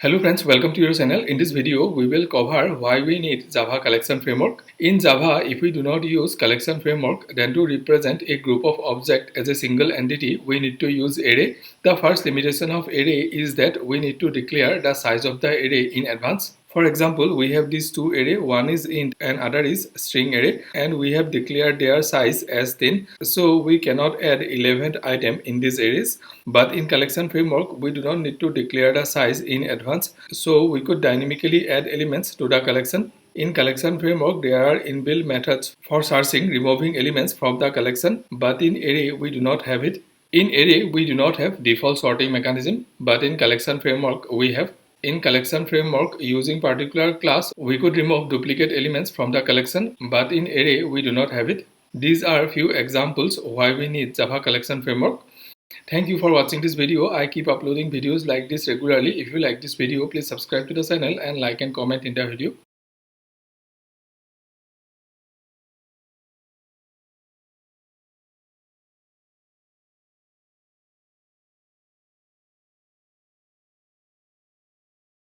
Hello friends, welcome to your channel. In this video, we will cover why we need Java collection framework. In Java, if we do not use collection framework, then to represent a group of objects as a single entity, we need to use array. The first limitation of array is that we need to declare the size of the array in advance. For example, we have these two array, one is int and other is string array, and we have declared their size as 10. So we cannot add 11th item in these arrays. But in collection framework, we do not need to declare the size in advance. So we could dynamically add elements to the collection. In collection framework, there are inbuilt methods for searching, removing elements from the collection, but in array, we do not have it. In array, we do not have default sorting mechanism, but in collection framework, we have. In collection framework, using particular class, we could remove duplicate elements from the collection, but in array, we do not have it. These are few examples why we need Java collection framework. Thank you for watching this video. I keep uploading videos like this regularly. If you like this video, please subscribe to the channel and like and comment in the video.